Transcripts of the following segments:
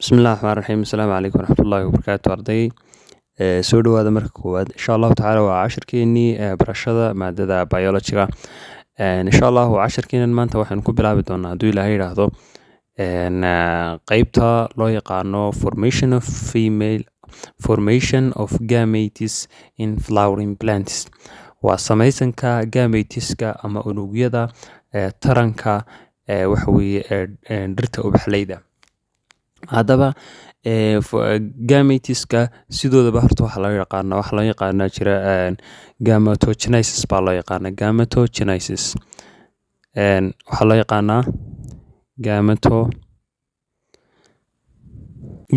بسم الله الرحمن الرحيم السلام عليكم ورحمة الله وبركاته أرضي soo dhawaada marka koowaad insha allahu tacaala waa cashirkeenii barashada maadada biologyga insha allahu cashirkeenan maanta waxaan ku bilaabi doonaa hadduu ilaahay yidhaahdo qeybta loo yaqaano formation of gametes in flowering plants waa samaysanka gametiska ama unugyada taranka waxaweye dhirta ubaxleyda haddaba gametiska sidoodaba horta waxaa loo yaqaanaa jira gametogenesis baa loo yaqaanaa gametogenesis waxaa loo yaqaanaa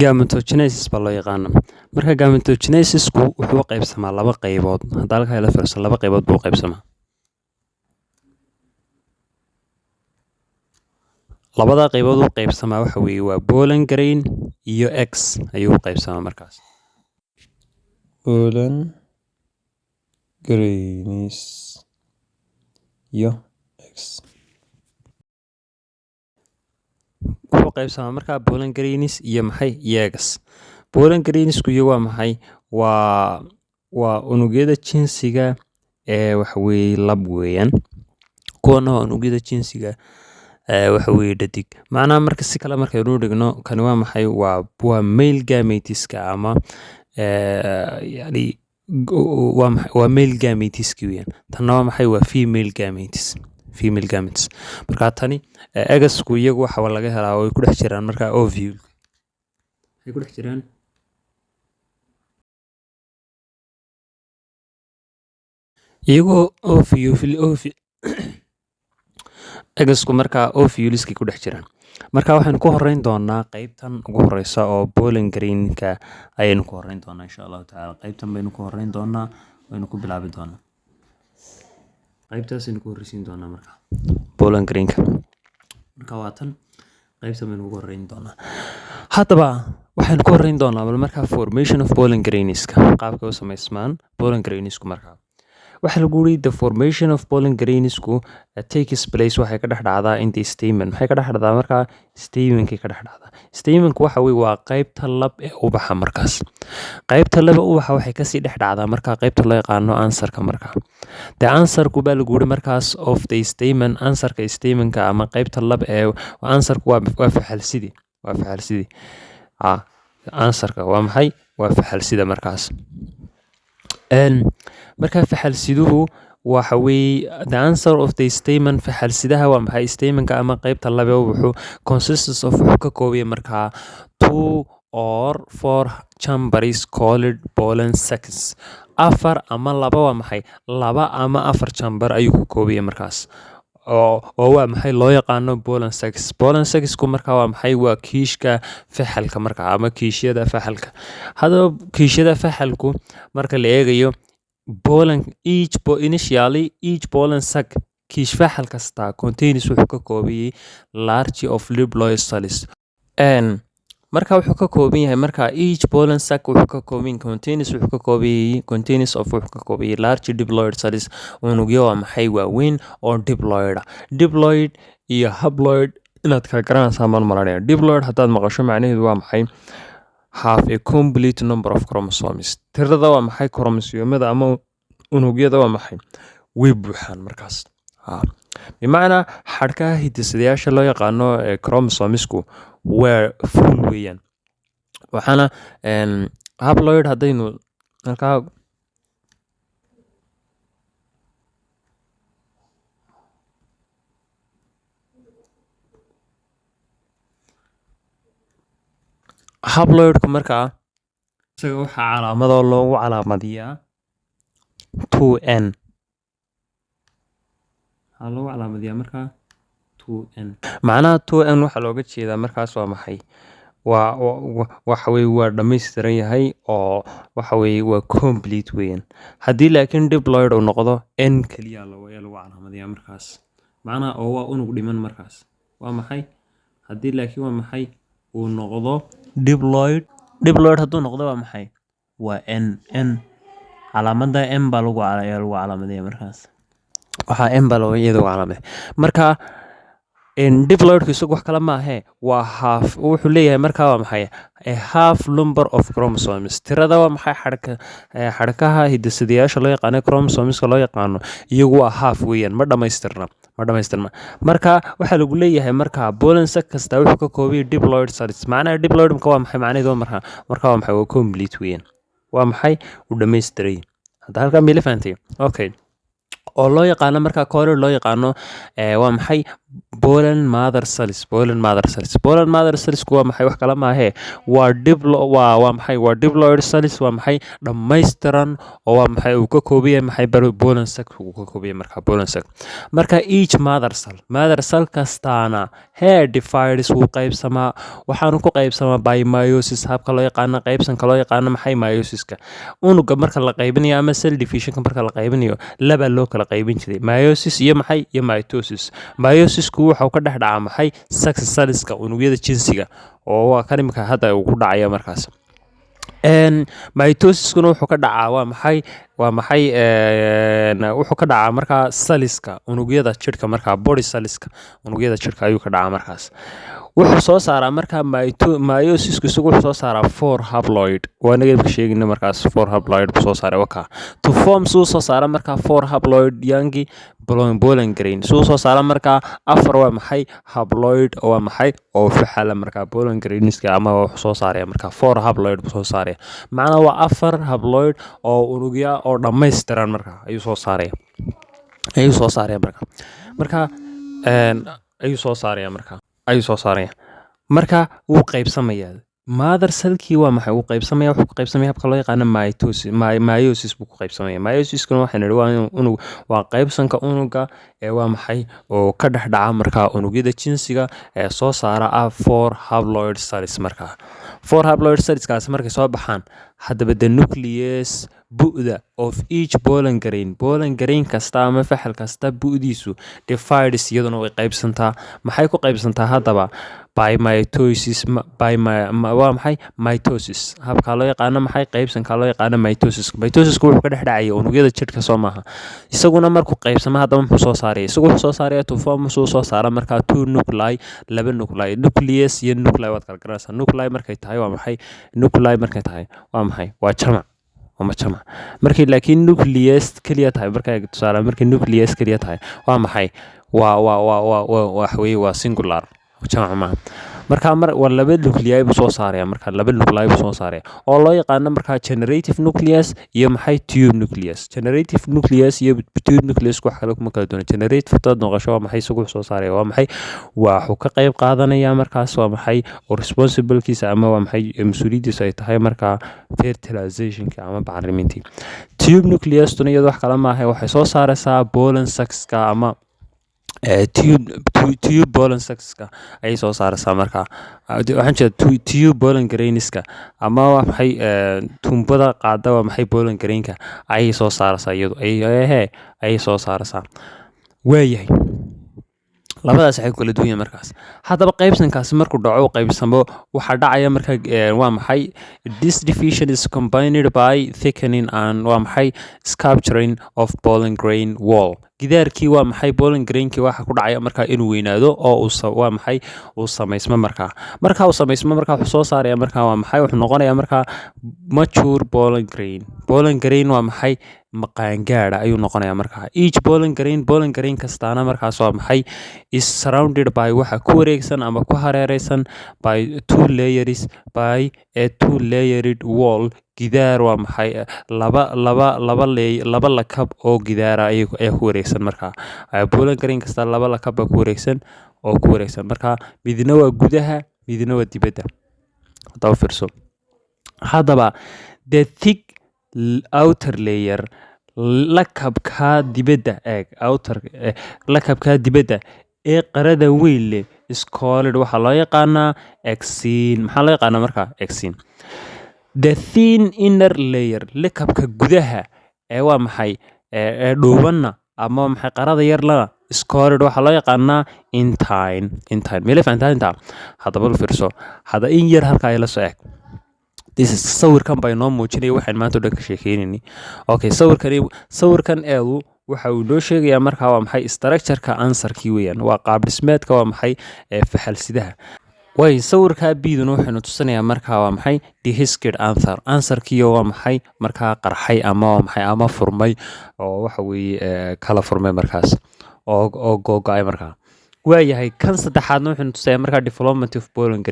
gametogenesis baa loo yaqaanaa marka gametogenesisku wuxuu qaybsamaa laba qaybood hadda halkaa ila fiirsan laba qaybood buu qaybsamaa labada qaybood u qaybsamaa waxa weeye waa pollen grain iyo x ayuu u qaybsamaa markaas pollen grains iyo x wuxuu qaybsamaa markaa pollen grains iyo maxay iyo x pollen grainsku iyo waa maxay waa unugyada jinsiga waxa weeye lab weeyaan kuwana waa unugyada jinsiga waxa weeye dhadig macnaha marka si kale markaynu dhigno kani waa maxay waa male gametiska ama yani waa male gametiski weeyaan tanna waa maxay waa female gametes marka tani egasku iyagu waxa laga helaa way ku dhex jiraan marka ovule waxay ku dhex jiraan iyagoo egasku markaa ovuleska ku dhex jiraan marka waxaynu ku horeyn doonaa qeybtan ugu horeysa oo pollen grainka ayaynu ku horeyn doonaa insha allahu tacaala qeybtan baynu ku horeyn doonaa waynu ku bilaabi doonaa qeybtaasaynu ku horeysiin doonaa marka pollen grainka marka waa tan qeybtan baynu ugu horeyn doonaa haddaba waxaynu ku horeyn doonaa bal markaa formation of pollen grainska qaabka u samaysmaan pollen grainsku markaa waxaa lagu yiri the formation of pollen grainsku takes place waxay ka dhex dhacdaa inta stamen maxay ka dhex dhacdaa markaa stamenkay ka dhex dhacdaa stamenku waxa weeye waa qaybta lab ee ubaxa markaas qaybta laba ubaxa waxay kasii dhex dhacdaa markaa qaybta loo yaqaano ansarka markaa the ansarku baa lagu yiri markaas of the stamen ansarka stamenka ama qaybta lab ee ansarku waa faxalsidii ansarka waa maxay waa faxalsida markaas marka faxalsiduhu waxa weeye the answer of the stamen faxalsidaha waa maxay stamenka ama qaybta labe wuxuu consists of wuxuu ka koobiya markaa 2 or 4 chambers called pollen sacs afar ama laba waa maxay laba ama afar chamber ayuu ka koobiya markaas oo waa maxay loo yaqaano pollen sacsku markaa waa maxay waa kiishka faxalka markaa ama kiishyada faxalka haddaba kiishyada faxalku marka la eegayo pollen each pollen sac kiish faxal kasta contains wuxuu ka koobiyey large of diploid cells marka wuxuu ka kooban yahay marka each pollen sac wuxuu ka kooban contains wuxuu ka koobiyey large diploid cells unugyo waa maxay waaweyn oo diploid iyo haploid inaad kala garanaysaa malmalanaya diploid haddaad maqasho macnaheedu waa maxay have a complete number of chromosomes tirada waa maxay kromosomada ama unugyada waa maxay way buuxaan markaas bimacnaa xadhkaha hidisadayaasha loo yaqaano chromosomesku waa full weeyaan waxaana haploid haddaynu markaa haploidku markaa isaga waxaa calaamadoo loogu calaamadiyaa 2n waxaa loogu calaamadiyaa markaa 2n macnaha 2n waxaa looga jeedaa markaas waa maxay waxaweye waa dhammaystiran yahay oo waxaweye waa complete weeyaan haddii laakiin diploid uu noqdo n keliya lagu calaamadiyaa markaas macnaha oo waa unug dhiman markaas waa maxay haddii laakiin waa maxay uu noqdo diploid hadduu noqdo waa maxay waa n calaamada m baa lagu calaamadaya markaas waxaa m baa iyada calaamada marka diploidku isagu wax kale maahe waa half wuxuu leeyahay markaa waa maxay a half number of chromosomes tirada waa maxay xadhkaha hidasidayaasha loo yaqaano chromosomeska loo yaqaano iyagu waa half weeyaan ma dhamaystirna marka waxaa lagu leeyahay markaa pollen sac kasta wuxuu ka kooban yahay diploid cells macnaha diploidka waa maxay macnaheedu markaa waa maxay waa complete weeyaan waa maxay u dhamaystiray hadda halkaa mila fahantay okay oo loo yaqaano markaa color loo yaqaano waa maxay pollen mother cells waa maxay wax kala maahe waa maxay waa diploid cells waa maxay dhammaystiran oo waa maxay uu ka kooban yahay maxay pollen sac uu ka kooban yahay markaa pollen sac marka each mother cell kastaana divides wuu qaybsamaa waxaanu ku qaybsamaa by meiosis habka loo yaqaano qaybsanka loo yaqaano maxay meiosiska unuga marka la qaybinayo ama cell divisionka marka la qaybinayo laba loo kala qaybin jiray meiosis iyo maxay iyo mitosis meiosisku wuxuu ka dhex dhacaa maxay sex cellska unugyada jinsiga oo waa kan imika hadda uu ku dhacaya markaas mitosiskuna wuxuu ka dhacaa waa maxay wuxuu ka dhacaa markaa cellska unugyada jirka markaa body cellska unugyada jirka ayuu ka dhacaa markaas wuxuu soo saaraa markaa meiosis isagu wuxuu soo saaraa 4 haploid waa naga sheegina markaas 4 haploid buu soo saaray waka to form soo saara markaa 4 haploid yangi pollen grain soo saara markaa 4 waa maxay haploid waa maxay oo faxala markaa pollen grainska ama wuxuu soo saaray markaa 4 haploid buu soo saaray macnaha waa 4 haploid oo unugya oo dhammaystiran markaa ayuu soo saaray marka wuu qaybsamayaa mother cellkii waa maxay uu qaybsamaya wuxuu ku qaybsamaya habka loo yaqaano meiosis buu ku qaybsamaya meiosiskuna waxaan nidhi waa unug waa qaybsanka unuga waa maxay oo ka dhex dhaca markaa unugyada jinsiga soo saara 4 haploid cells markaa 4 haploid cellskaasi markay soo baxaan haddaba the nucleus bu'da of each pollen grain kasta ama faxal kasta bu'diisu divides iyaduna way qaybsantaa maxay ku qaybsantaa haddaba by mitosis waa maxay mitosis habka loo yaqaano maxay qaybsanka loo yaqaano mitosisku wuxuu ka dhex dhacaya unugyada jirka soo maaha isaguna markuu qaybsamo haddaba muxuu soo saaraya isagu wuxuu soo saaraya to form soo saara markaa 2 nuclei laba nuclei nucleus iyo nuclei waad kala garanaysaa nuclei markay tahay waa maxay waa jamac markii laakiin nucleus kaliya tahay markay nucleus kaliya tahay waa maxay waa singular jamac ma marka waa laba nuclei buu soo saaraya oo loo yaqaano markaa generative nucleus iyo maxay tube nucleus generative nucleus iyo tube nucleus wax kale kuma kala duwana generative tad noqosho waa maxay isagu soo saaraya waa maxay wuxuu ka qayb qaadanaya markaas waa maxay responsibilities ama waa maxay mas'uuliyadiisa ay tahay markaa fertilizationka ama bacrimintii tube nucleus tuna iyadoo wax kale maaha waxay soo saaraysaa pollen sacs-ka ama tube pollen sacs-ka ayay soo saaraysaa markaa waxaan jeedaa tube pollen grainska ama waa maxay tumbada qaada waa maxay pollen grainka ayay soo saaraysaa iyadu ayay soo saaraysaa waayahay labadaas waxay kala duwan yihiin markaas haddaba qaybsankaasi markuu dhaco qaybsamo waxaa dhacaya marka waa maxay this division is combined by thickening and waa maxay sculpturing of pollen grain wall gidaarkii waa maxay pollen grainkii waxa ku dhacaya markaa inuu weynaado oo waa maxay uu samaysmo markaa wuxuu soo saaraya markaa waa maxay wuxuu noqonaya markaa mature pollen grain waa maxay maqaangaadha ayuu noqonaya markaa each pollen grain kastaana markaas waa maxay is surrounded by waxa ku wareegsan ama ku hareereysan by 2 layers by a 2 layered wall gidaar waa maxay laba lakab oo gidaara ayaa ku wareegsan markaa pollen grain kasta laba lakab baa ku wareegsan markaa midna waa gudaha midna waa dibadda hadaba fiirso haddaba the thick outer layer lakabka dibadda ee qarada weyn leh scollid waxaa loo yaqaanaa exine maxaa loo yaqaanaa markaa exine the thin inner layer lakabka gudaha ee waa maxay ee dhuubanna ama maxay qarada yar lana scollid waxaa loo yaqaanaa intine meela fahantaa intaa haddaba fiirso hadda in yar halkaa ila soo eg sawirkan baa inoo muujinaya waxaan maanta o dhan ka sheekeynayni okay sawirkan eedu waxa uu noo sheegayaa markaa waa maxay structure-ka answer-kii weeyaan, waa qaab dhismeedka waa maxay faxalsidaha. way sawirka biduna wuxuu tusinayaa markaa waa maxay the hiskered answer-kii waa maxay markaa qarxay ama waa maxay ama furmay oo waxa weeye kala furmay markaas oo go'ay markaa. waayahay kan saddexaadna wuxuu tusayaa markaa development of Bowling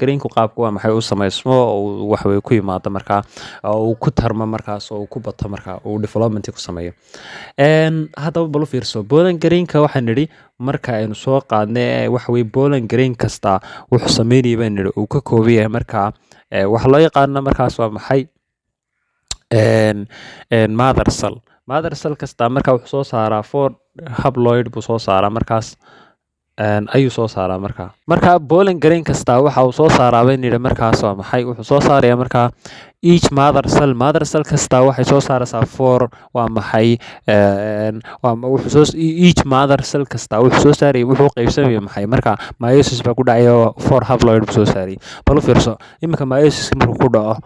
Green ku qaabku waa maxay u samaysmo oo wax way ku yimaado markaa oo ku tarma markaas oo ku bato markaa oo development ku sameeyo. haddaba bal u fiirso Bowling Green-ka waxaan nidhi marka aynu soo qaadnay waxa way Bowling Green kasta wuxuu sameynayay baan nidhi uu ka kooban yahay markaa waxa loo yaqaano markaas waa maxay mother cell kasta markaa wuxuu soo saaraa 4 haploid buu soo saaraa markaas ayuu soo saaraa markaa Bowling Green kasta waxa uu soo saaraa baan nidhi markaas waa maxay wuxuu soo saarayaa markaa each mother cell kasta waxay soo saaraysaa 4 waa maxay each mother cell kasta wuxuu soo saarayay wuxuu qaybsanayaa maxay markaa meiosis baa ku dhacayo 4 haploid buu soo saarayay. bal u fiirso iminka meiosis markuu ku dhaco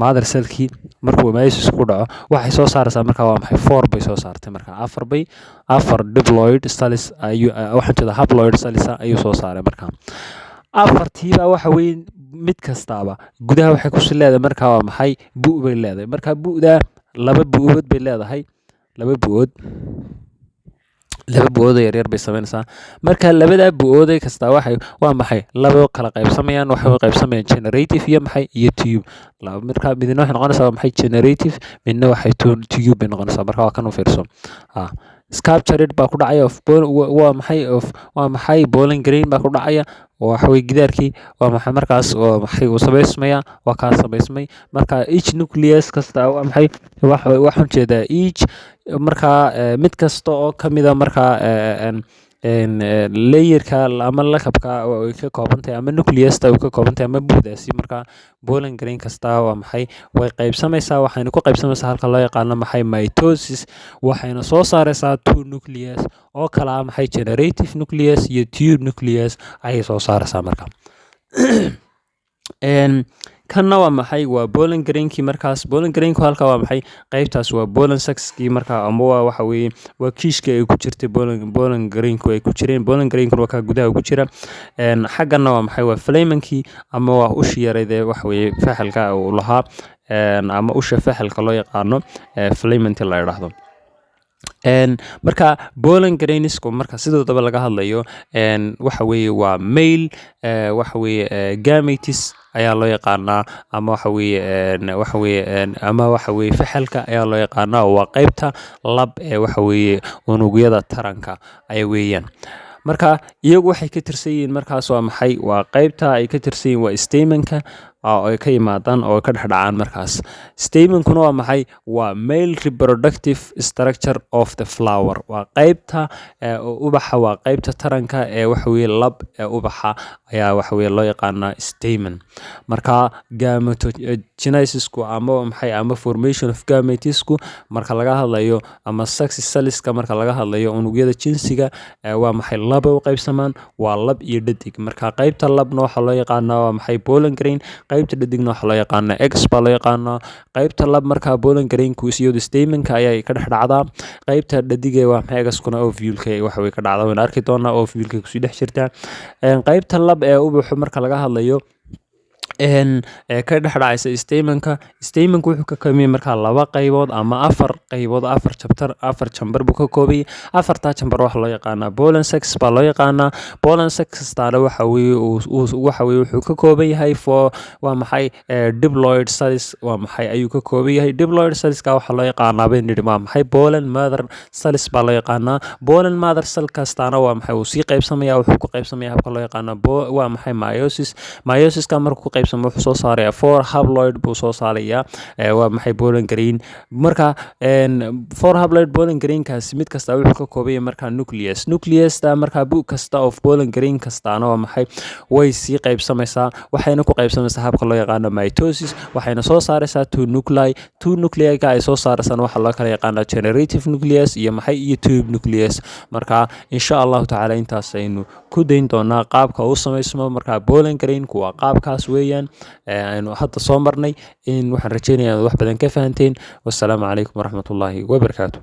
mother cell-kii markuu meiosis ku dhaco waxay soo saaraysaa markaa waa maxay 4 bay soo saartay markaa 4 diploid cells ayuu waxaan jeedaa haploid cells ayuu soo saaray markaa 4tiiba waxa weeye mid kastaaba gudaha waxay ku leedahay markaa waa maxay bu' bay leedahay markaa bu'da laba bu'ood bay leedahay laba bu'ood yar bay sameynaysaa marka labada bu'ood kasta waxay waa maxay laba kala qaybsamayaan waxay qaybsamayaan generative iyo maxay iyo tube marka midna waxay noqonaysaa maxay generative midna waxay tube bay noqonaysaa marka waa kan u fiirso sculptured baa ku dhacaya waa maxay Bowling Green baa ku dhacaya waxa way gidaarkii waa maxay markaas waa maxay uu sameysmaya waa ka sameysmay marka each nucleus kasta waa maxay waxaan jeedaa each markaa mid kasta oo kamida markaa layerka ama lakabka ay ka koobantahay ama nucleus-ta uu ka koobantahay ama buudaasi markaa Bowling Green kasta waa maxay way qaybsamaysaa waxayna ku qaybsamaysaa halka loo yaqaano maxay mitosis waxayna soo saaraysaa 2 nucleus oo kala ah maxay generative nucleus iyo tube nucleus ayay soo saaraysaa markaa. kanna waa maxay waa Bowling Green-kii markaas Bowling Green-ku halka waa maxay qaybtaas waa Bowling Sachs-kii markaa ama waxa weeye waa kiishka ay ku jirtay Bowling Green-ku ay ku jireen Bowling Green-ku waa ka gudaha ku jira xaggana waa maxay waa Fleming-kii ama waa ushi yareed waxa weeye faxalka uu lahaa ama usha faxalka loo yaqaano Fleming la yiraahdo. marka Bowling Greens-ku marka sidoodaba laga hadlayo waxa weeye waa male waxa weeye gametes ayaa loo yaqaanaa ama waxa weeye faxalka ayaa loo yaqaanaa waa qaybta lab ee waxa weeye unugyada taranka ay weeyaan. marka iyagu waxay ka tirsan yihiin markaas waa maxay waa qaybta ay ka tirsan yihiin waa stamen-ka oo ay ka yimaadaan oo ka dhexdhacaan markaas stamen-kuna waa maxay waa male reproductive structure of the flower waa qaybta ubaxa waa qaybta taranka ee waxa weeye lab ee ubaxa ayaa waxa weeye loo yaqaanaa stamen. marka gametogenesis-ku ama maxay ama formation of gametes-ku marka laga hadlayo ama sex cells-ka marka laga hadlayo unugyada jinsiga waa maxay laba u qaybsamaan waa lab iyo dhadig marka qaybta labna waxa loo yaqaanaa waa maxay Bowling Green qaybta dhadigna waxa loo yaqaanaa X baa loo yaqaanaa qaybta lab marka Bowling Green-ku iyo stamen-ka ayaa ka dhexdhacdaa qaybta dhadig waa maxay X-kuna ovule-ka waxa way ka dhacdaa waan arki doonaa ovule-ka ku sii dhex jirta qaybta lab ee ubaxu marka laga hadlayo ka dhexdhacaysa stamen-ku wuxuu ka kooban yahay markaa 2 qaybood ama 4 qaybood 4 chamber buu ka kooban yahay 4ta chamber waxa loo yaqaanaa Bowling Sachs baa loo yaqaanaa Bowling Sachs taana waxa weeye wuxuu ka kooban yahay waa maxay diploid cells waa maxay ayuu ka kooban yahay diploid cells-ka waxa loo yaqaanaa been waa maxay Bowling mother cells baa loo yaqaanaa Bowling mother cell kastaana waa maxay uu sii qaybsamaya wuxuu ku qaybsamaya habka loo yaqaano waa maxay meiosis-ka markuu wuxuu soo saarayaa 4 haploid buu soo saarayaa waa maxay Bowling Green marka 4 haploid Bowling Green-kaasi mid kasta wuxuu ka kooban yahay markaa nucleus-ta markaa bu kasta of Bowling Green kastaana waa maxay way sii qaybsamaysaa waxayna ku qaybsamaysaa habka loo yaqaano mitosis waxayna soo saaraysaa 2 nuclei-ka ay soo saaraysan waxa loo kala yaqaano generative nucleus iyo maxay iyo tube nucleus marka insha Allah taala intaas aynu ku dayn doonaa qaabka uu sameysmo markaa Bowling Green-ku waa qaabkaas weeyaan aynu hadda soo marnay in waxaan rajeynayaa wax badan ka fahanteen. wassalaamu calaykum waraxmatullaahi wabarakaatuh.